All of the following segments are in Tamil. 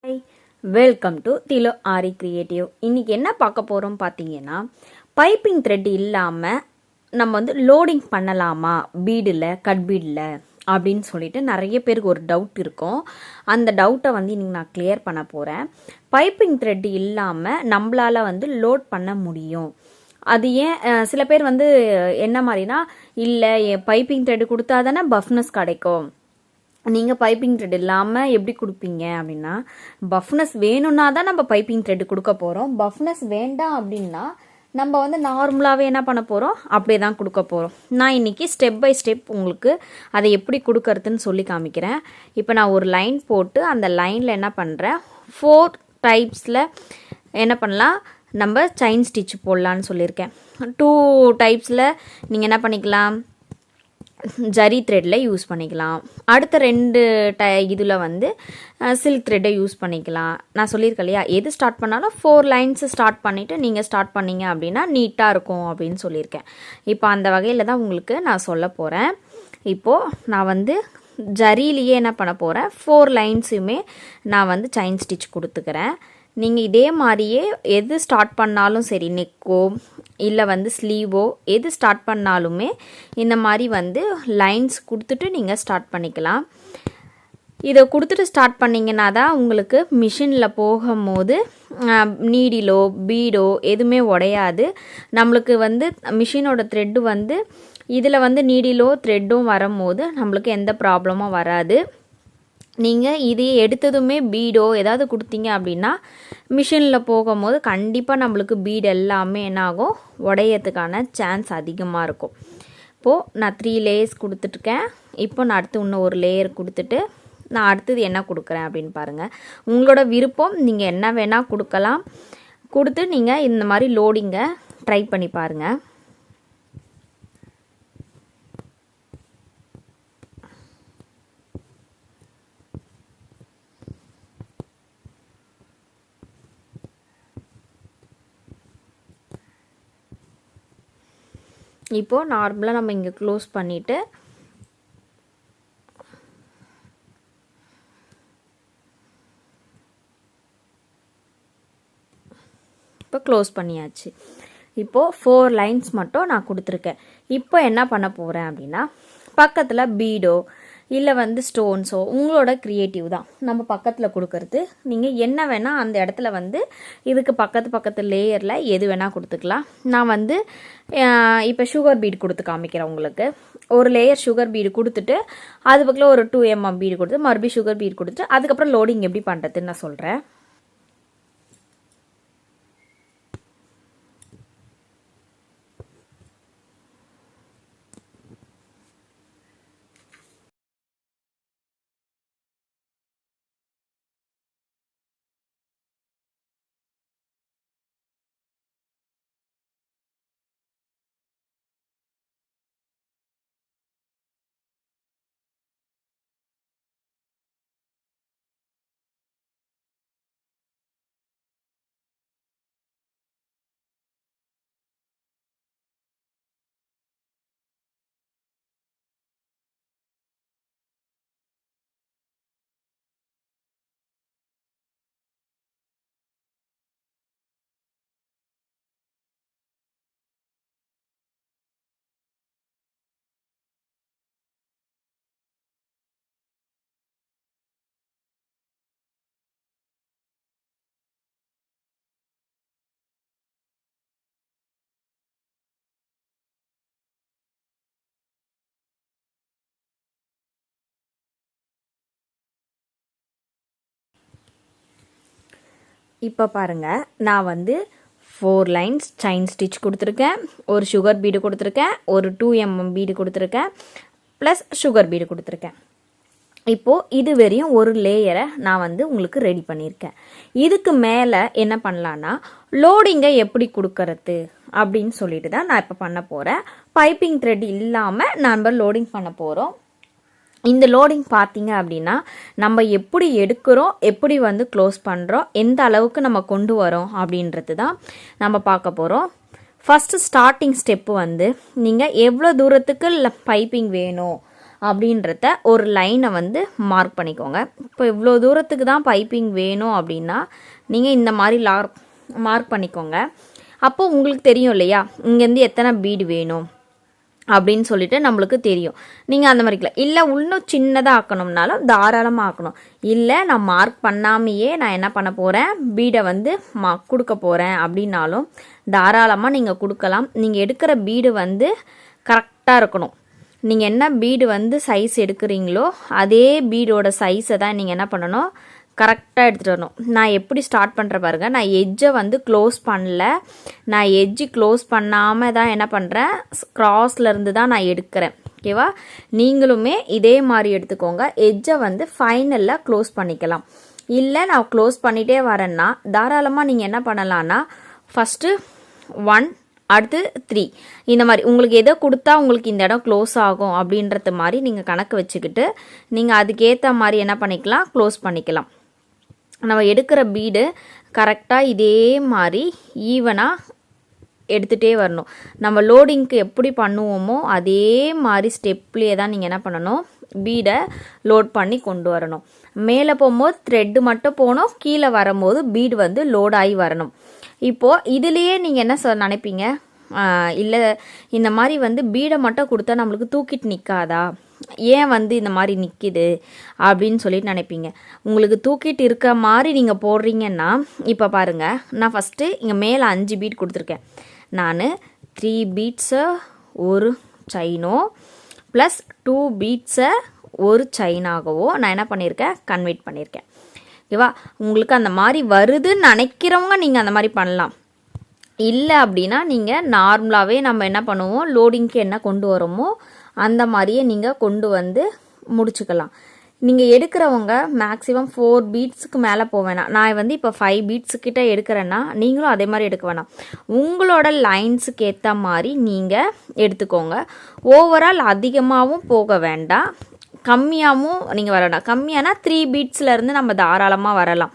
Hi, welcome to திலோ aari creative. இன்றைக்கி என்ன பார்க்க போகிறோம் பார்த்தீங்கன்னா, பைப்பிங் த்ரெட் இல்லாமல் நம்ம லோடிங் பண்ணலாமா பீடில், கட் பீடில் அப்படின்னு சொல்லிட்டு நிறைய பேருக்கு ஒரு டவுட் இருக்கும். அந்த டவுட்டை இன்றைக்கி நான் கிளியர் பண்ண போகிறேன். பைப்பிங் த்ரெட் இல்லாமல் நம்மளால் லோட் பண்ண முடியும். அது ஏன் சில பேர் என்ன மாதிரினா, இல்லை பைப்பிங் த்ரெட் கொடுத்தா தானே பஃப்னஸ் கிடைக்கும், நீங்கள் பைப்பிங் த்ரெட் இல்லாமல் எப்படி கொடுப்பீங்க அப்படின்னா, பஃப்னஸ் வேணும்னா தான் நம்ம பைப்பிங் த்ரெட் கொடுக்க போகிறோம். பஃப்னஸ் வேண்டாம் அப்படின்னா நம்ம நார்மலாகவே என்ன பண்ண போகிறோம், அப்படியே தான் கொடுக்க போகிறோம். நான் இன்றைக்கி ஸ்டெப் பை ஸ்டெப் உங்களுக்கு அதை எப்படி கொடுக்கறதுன்னு சொல்லி காமிக்கிறேன். இப்போ நான் ஒரு லைன் போட்டு அந்த லைனில் என்ன பண்ணுறேன், 4 டைப்ஸில் என்ன பண்ணலாம், நம்ம செயின் ஸ்டிச் போடலான்னு சொல்லியிருக்கேன். 2 டைப்ஸில் நீங்கள் என்ன பண்ணிக்கலாம், ஜரி த்ரெட்டில் யூஸ் பண்ணிக்கலாம். அடுத்த 2 இதில் சில்க் த்ரெட்டை யூஸ் பண்ணிக்கலாம். நான் சொல்லியிருக்கேன் இல்லையா, எது ஸ்டார்ட் பண்ணாலும் 4 லைன்ஸ் ஸ்டார்ட் பண்ணிவிட்டு நீங்கள் ஸ்டார்ட் பண்ணிங்க அப்படின்னா நீட்டாக இருக்கும் அப்படின்னு சொல்லியிருக்கேன். இப்போ அந்த வகையில் தான் உங்களுக்கு நான் சொல்ல போகிறேன். இப்போது நான் ஜரியிலேயே என்ன பண்ண போகிறேன், 4 லைன்ஸுமே நான் செயின் ஸ்டிச் கொடுத்துக்கிறேன். நீங்கள் இதே மாதிரியே எது ஸ்டார்ட் பண்ணாலும் சரி, நெக்கோ இல்லை ஸ்லீவோ எது ஸ்டார்ட் பண்ணாலுமே இந்த மாதிரி லைன்ஸ் கொடுத்துட்டு நீங்கள் ஸ்டார்ட் பண்ணிக்கலாம். இதை கொடுத்துட்டு ஸ்டார்ட் பண்ணிங்கன்னா தான் உங்களுக்கு மிஷினில் போகும்போது நீடிலோ பீடோ எதுவுமே உடையாது. நம்மளுக்கு மிஷினோட த்ரெட்டு இதில் நீடிலோ த்ரெட்டும் வரும்போது நம்மளுக்கு எந்த ப்ராப்ளமும் வராது. நீங்கள் இதையே எடுத்ததுமே பீடோ ஏதாவது கொடுத்தீங்க அப்படின்னா மிஷினில் போகும்போது கண்டிப்பாக நம்மளுக்கு பீடு எல்லாமே என்னாகும், உடையத்துக்கான சான்ஸ் அதிகமாக இருக்கும். இப்போது நான் 3 லேயர்ஸ் கொடுத்துட்ருக்கேன். இப்போ நான் அடுத்து இன்னும் ஒரு லேயர் கொடுத்துட்டு நான் அடுத்தது என்ன கொடுக்குறேன் அப்படின்னு பாருங்கள். உங்களோட விருப்பம், நீங்கள் என்ன வேணால் கொடுக்கலாம். கொடுத்து நீங்கள் இந்த மாதிரி லோடிங்கை ட்ரை பண்ணி பாருங்கள். இப்போது நார்மலாக நம்ம இங்கே க்ளோஸ் பண்ணிவிட்டு இப்போ க்ளோஸ் பண்ணியாச்சு. இப்போது 4 லைன்ஸ் மட்டும் நான் கொடுத்துருக்கேன். இப்போ என்ன பண்ண போகிறேன் அப்படின்னா, பக்கத்தில் பீடோ இல்லை ஸ்டோன்ஸோ உங்களோட க்ரியேட்டிவ் தான். நம்ம பக்கத்தில் கொடுக்கறது நீங்கள் என்ன வேணால் அந்த இடத்துல இதுக்கு பக்கத்து லேயரில் எது வேணால் கொடுத்துக்கலாம். நான் இப்போ சுகர் பீடு கொடுத்து காமிக்கிறேன் உங்களுக்கு. ஒரு லேயர் சுகர் பீடு கொடுத்துட்டு அது பக்கத்தில் ஒரு 2 mm பீடு கொடுத்து மறுபடியும் சுகர் பீடு கொடுத்துட்டு அதுக்கப்புறம் லோடிங் எப்படி பண்ணுறதுன்னு நான் சொல்கிறேன். இப்போ பாருங்கள், நான் 4 லைன்ஸ் செயின் ஸ்டிச் கொடுத்துருக்கேன், ஒரு சுகர் பீடு கொடுத்துருக்கேன், ஒரு 2 mm பீடு கொடுத்துருக்கேன், ப்ளஸ் சுகர் பீடு கொடுத்துருக்கேன். இப்போது இது வரையும் ஒரு லேயரை நான் உங்களுக்கு ரெடி பண்ணியிருக்கேன். இதுக்கு மேலே என்ன பண்ணலான்னா, லோடிங்கை எப்படி கொடுக்கறது அப்படின்னு சொல்லிட்டு தான் நான் இப்போ பண்ண போகிறேன். பைப்பிங் த்ரெட் இல்லாமல் நம்ம லோடிங் பண்ண போகிறோம். இந்த லோடிங் பார்த்தீங்க அப்படின்னா நம்ம எப்படி எடுக்கிறோம், எப்படி க்ளோஸ் பண்ணுறோம், எந்த அளவுக்கு நம்ம கொண்டு வரோம் அப்படின்றது தான் நம்ம பார்க்க போகிறோம். ஃபஸ்ட்டு ஸ்டார்டிங் ஸ்டெப்பு நீங்கள் எவ்வளோ தூரத்துக்கு பைப்பிங் வேணும் அப்படின்றத ஒரு லைனை வந்து மார்க் பண்ணிக்கோங்க. இப்போ இவ்வளோ தூரத்துக்கு தான் பைப்பிங் வேணும் அப்படின்னா நீங்கள் இந்த மாதிரி மார்க் பண்ணிக்கோங்க. அப்போது உங்களுக்கு தெரியும் இல்லையா, இங்கேருந்து எத்தனை பீடு வேணும் அப்படின்னு சொல்லிட்டு நம்மளுக்கு தெரியும். நீங்கள் அந்த மாதிரிக்கலாம் இல்லை, இன்னும் சின்னதாக ஆக்கணும்னாலும் தாராளமாக ஆக்கணும். இல்லை நான் மார்க் பண்ணாமையே நான் என்ன பண்ண போகிறேன், பீடை வந்து கொடுக்க போகிறேன் அப்படின்னாலும் தாராளமாக நீங்கள் கொடுக்கலாம். நீங்கள் எடுக்கிற பீடு வந்து கரெக்டாக இருக்கணும். நீங்கள் என்ன பீடு வந்து சைஸ் எடுக்கிறீங்களோ அதே பீடோட சைஸை தான் நீங்கள் என்ன பண்ணணும், கரெக்டாக எடுத்துகிட்டு வரணும். நான் எப்படி ஸ்டார்ட் பண்ணுற பாருங்க, நான் எட்ஜை வந்து க்ளோஸ் பண்ணல, நான் எட்ஜு க்ளோஸ் பண்ணாமல் தான் என்ன பண்ணுறேன், கிராஸ்லேருந்து தான் நான் எடுக்கிறேன். ஓகேவா, நீங்களுமே இதே மாதிரி எடுத்துக்கோங்க. எட்ஜை வந்து ஃபைனலில் க்ளோஸ் பண்ணிக்கலாம். இல்லை நான் க்ளோஸ் பண்ணிகிட்டே வரேன்னா தாராளமாக நீங்கள் என்ன பண்ணலான்னா ஃபஸ்ட்டு 1 அடுத்து 3 இந்த மாதிரி உங்களுக்கு எதை கொடுத்தா உங்களுக்கு இந்த இடம் க்ளோஸ் ஆகும் அப்படின்றது மாதிரி நீங்கள் கணக்கு வச்சுக்கிட்டு நீங்கள் அதுக்கேற்ற மாதிரி என்ன பண்ணிக்கலாம், க்ளோஸ் பண்ணிக்கலாம். நம்ம எடுக்கிற பீடு கரெக்டாக இதே மாதிரி ஈவனாக எடுத்துகிட்டே வரணும். நம்ம லோடிங்க்கு எப்படி பண்ணுவோமோ அதே மாதிரி ஸ்டெப்லேயே தான் நீங்கள் என்ன பண்ணணும், பீடை லோட் பண்ணி கொண்டு வரணும். மேலே போகும்போது த்ரெட்டு மட்டும் போகணும், கீழே வரும்போது பீடு வந்து லோட் ஆகி வரணும். இப்போது இதுலேயே நீங்கள் என்ன நினைப்பீங்க, இல்லை இந்த மாதிரி வந்து பீடை மட்டும் கொடுத்தா நம்மளுக்கு தூக்கிட்டு நிற்காதா, ஏன் வந்து இந்த மாதிரி நிற்கிது அப்படின்னு சொல்லிட்டு நினைப்பீங்க. உங்களுக்கு தூக்கிட்டு இருக்க மாதிரி நீங்கள் போடுறீங்கன்னா இப்போ பாருங்கள், நான் ஃபஸ்ட்டு இங்கே மேலே 5 பீட் கொடுத்துருக்கேன். நான் 3 பீட்ஸை ஒரு செயினோ ப்ளஸ் 2 பீட்ஸை ஒரு செயினாகவோ நான் என்ன பண்ணியிருக்கேன், கன்வெர்ட் பண்ணியிருக்கேன். ஓகேவா, உங்களுக்கு அந்த மாதிரி வருதுன்னு நினைக்கிறவங்க நீங்கள் அந்த மாதிரி பண்ணலாம். இல்லை அப்படின்னா நீங்கள் நார்மலாகவே நம்ம என்ன பண்ணுவோம், லோடிங்க்கு என்ன கொண்டு வரோமோ அந்த மாதிரியே நீங்கள் கொண்டு வந்து முடிச்சுக்கலாம். நீங்கள் எடுக்கிறவங்க மேக்ஸிமம் 4 பீட்ஸுக்கு மேலே போவேணாம். நான் வந்து இப்போ 5 பீட்ஸுக்கிட்ட எடுக்கிறேன்னா நீங்களும் அதே மாதிரி எடுக்க வேணாம். உங்களோட லைன்ஸுக்கு ஏற்ற மாதிரி நீங்கள் எடுத்துக்கோங்க. ஓவரால் அதிகமாகவும் போக வேண்டாம், கம்மியாகவும் நீங்கள் வரலாம். கம்மியானா 3 பீட்ஸ்லேருந்து நம்ம தாராளமாக வரலாம்.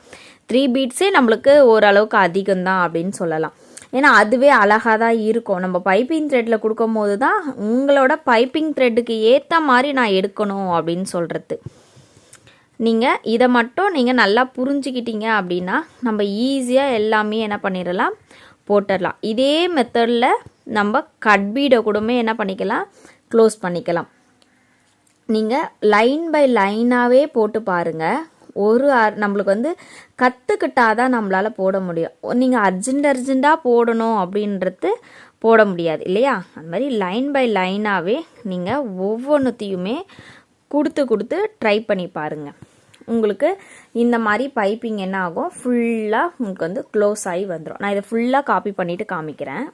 3 பீட்ஸே நம்மளுக்கு ஓரளவுக்கு அதிகம்தான் அப்படின்னு சொல்லலாம். ஏன்னா அதுவே அழகாக தான் இருக்கும். நம்ம பைப்பிங் த்ரெட்டில் கொடுக்கும் போது தான் உங்களோட பைப்பிங் த்ரெட்டுக்கு ஏற்ற மாதிரி நான் எடுக்கணும் அப்படின்னு சொல்கிறது. நீங்கள் இதை மட்டும் நீங்கள் நல்லா புரிஞ்சுக்கிட்டீங்க அப்படின்னா நம்ம ஈஸியாக எல்லாமே என்ன பண்ணிடலாம், போட்டுடலாம். இதே மெத்தடில் நம்ம கட் பீடை கூடமே என்ன பண்ணிக்கலாம், க்ளோஸ் பண்ணிக்கலாம். நீங்கள் லைன் பை லைனாகவே போட்டு பாருங்கள். நம்மளுக்கு வந்து கற்றுக்கிட்டாதான் நம்மளால் போட முடியும். நீங்கள் அர்ஜெண்ட்டாக போடணும் அப்படின்றது போட முடியாது இல்லையா. அந்த மாதிரி லைன் பை லைனாகவே நீங்கள் ஒவ்வொன்றுத்தையுமே கொடுத்து ட்ரை பண்ணி பாருங்கள். உங்களுக்கு இந்த மாதிரி பைப்பிங் என்ன ஆகும், ஃபுல்லாக உங்களுக்கு வந்து க்ளோஸ் ஆகி வந்துடும். நான் இதை ஃபுல்லாக காப்பி பண்ணிவிட்டு காமிக்கிறேன்.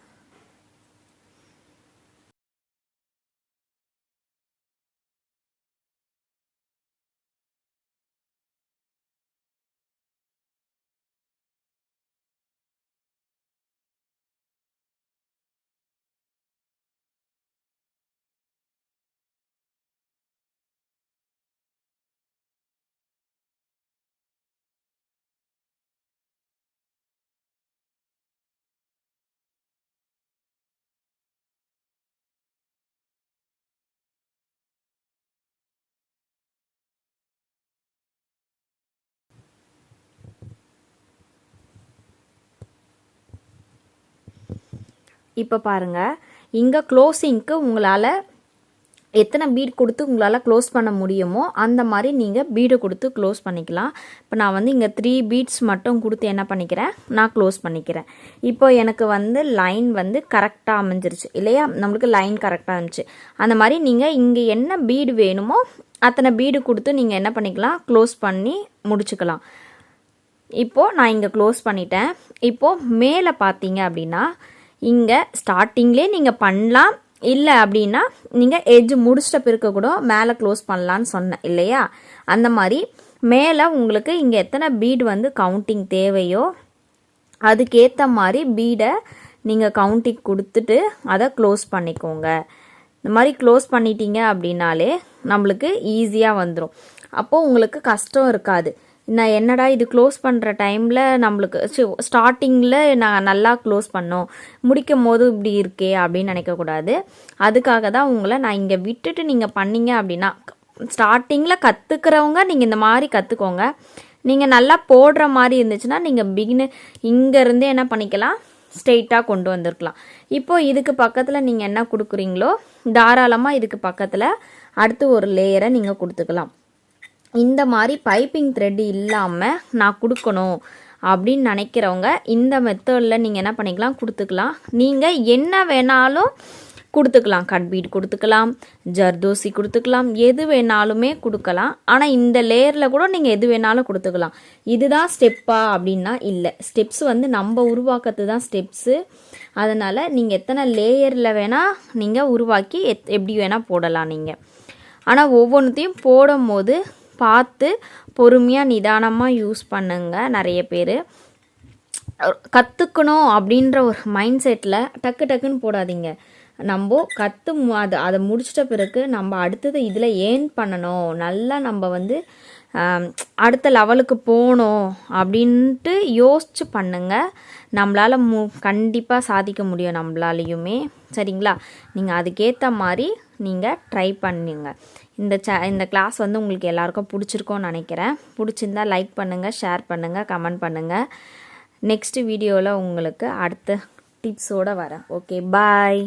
இப்போ பாருங்கள், இங்கே க்ளோஸிங்க்கு உங்களால் எத்தனை பீட் கொடுத்து உங்களால் க்ளோஸ் பண்ண முடியுமோ அந்த மாதிரி நீங்கள் பீடை கொடுத்து க்ளோஸ் பண்ணிக்கலாம். இப்போ நான் வந்து இங்கே 3 பீட்ஸ் மட்டும் கொடுத்து என்ன பண்ணிக்கிறேன், நான் க்ளோஸ் பண்ணிக்கிறேன். இப்போ எனக்கு வந்து லைன் வந்து கரெக்டாக அமைஞ்சிருச்சு இல்லையா, நம்மளுக்கு லைன் கரெக்டாக இருந்துச்சு. அந்த மாதிரி நீங்கள் இங்கே என்ன பீடு வேணுமோ அத்தனை பீடு கொடுத்து நீங்கள் என்ன பண்ணிக்கலாம், க்ளோஸ் பண்ணி முடிச்சுக்கலாம். இப்போது நான் இங்கே க்ளோஸ் பண்ணிட்டேன். இப்போது மேலே பார்த்தீங்க அப்படின்னா இங்கே ஸ்டார்டிங்லேயே நீங்கள் பண்ணலாம், இல்லை அப்படின்னா நீங்கள் எட்ஜ் முடிச்சிட்ட பிறகு கூட மேலே க்ளோஸ் பண்ணலான்னு சொன்னேன் இல்லையா. அந்த மாதிரி மேலே உங்களுக்கு இங்கே எத்தனை பீடு வந்து கவுண்டிங் தேவையோ அதுக்கேற்ற மாதிரி பீடை நீங்கள் கவுண்டிங் கொடுத்துட்டு அதை க்ளோஸ் பண்ணிக்கோங்க. இந்த மாதிரி க்ளோஸ் பண்ணிட்டீங்க அப்படின்னாலே நம்மளுக்கு ஈஸியாக வந்துடும். அப்போது உங்களுக்கு கஷ்டம் இருக்காது. நான் என்னடா இது க்ளோஸ் பண்ணுற டைமில் நம்மளுக்கு ஸ்டார்டிங்கில் நான் நல்லா க்ளோஸ் பண்ணோம், முடிக்கும் போது இப்படி இருக்கே அப்படின்னு நினைக்கக்கூடாது. அதுக்காக தான் உங்களை நான் இங்கே விட்டுட்டு நீங்கள் பண்ணீங்க அப்படின்னா, ஸ்டார்டிங்கில் கற்றுக்கிறவங்க நீங்கள் இந்த மாதிரி கற்றுக்கோங்க. நீங்கள் நல்லா போடுற மாதிரி இருந்துச்சுன்னா நீங்கள் இங்கேருந்தே என்ன பண்ணிக்கலாம், ஸ்ட்ரெயிட்டாக கொண்டு வந்திருக்கலாம். இப்போது இதுக்கு பக்கத்தில் நீங்கள் என்ன கொடுக்குறீங்களோ தாராளமாக இதுக்கு பக்கத்தில் அடுத்து ஒரு லேயரை நீங்கள் கொடுத்துக்கலாம். இந்த மாதிரி பைப்பிங் த்ரெட் இல்லாமல் நான் கொடுக்கணும் அப்படின்னு நினைக்கிறவங்க இந்த மெத்தடில் நீங்கள் என்ன பண்ணிக்கலாம், கொடுத்துக்கலாம். நீங்கள் என்ன வேணாலும் கொடுத்துக்கலாம், கட் பீட் கொடுத்துக்கலாம், ஜர்தோசி கொடுத்துக்கலாம், எது வேணாலுமே கொடுக்கலாம். ஆனால் இந்த லேயரில் கூட நீங்கள் எது வேணாலும் கொடுத்துக்கலாம். இதுதான் ஸ்டெப்பா அப்படின்னா இல்லை, ஸ்டெப்ஸ் வந்து நம்ம உருவாக்கிறது தான் ஸ்டெப்ஸு. அதனால் நீங்கள் எத்தனை லேயரில் வேணால் நீங்கள் உருவாக்கி எப்படி வேணால் போடலாம் நீங்கள். ஆனால் ஒவ்வொன்றுத்தையும் போடும் போது பார்த்து பொறுமையாக நிதானமாக யூஸ் பண்ணுங்க. நிறைய பேர் கற்றுக்கணும் அப்படின்ற ஒரு மைண்ட் செட்டில் டக்குன்னு போடாதீங்க. நம்ம அதை முடிச்சிட்ட பிறகு நம்ம அடுத்தது இதில் ஏர்ன் பண்ணணும், நல்லா நம்ம வந்து அடுத்த லெவலுக்கு போகணும் அப்படின்ட்டு யோசிச்சு பண்ணுங்க. நம்மளால் கண்டிப்பாக சாதிக்க முடியும் நம்மளாலையுமே. சரிங்களா? நீங்கள் அதுக்கேற்ற மாதிரி நீங்கள் ட்ரை பண்ணுங்க. இந்த கிளாஸ் வந்து உங்களுக்கு எல்லாருக்கும் பிடிச்சிருக்கோன்னு நினைக்கிறேன். பிடிச்சிருந்தா லைக் பண்ணுங்கள், ஷேர் பண்ணுங்கள், கமெண்ட் பண்ணுங்கள். நெக்ஸ்ட் வீடியோவில் உங்களுக்கு அடுத்த டிப்ஸோடு வரேன். ஓகே, பாய்.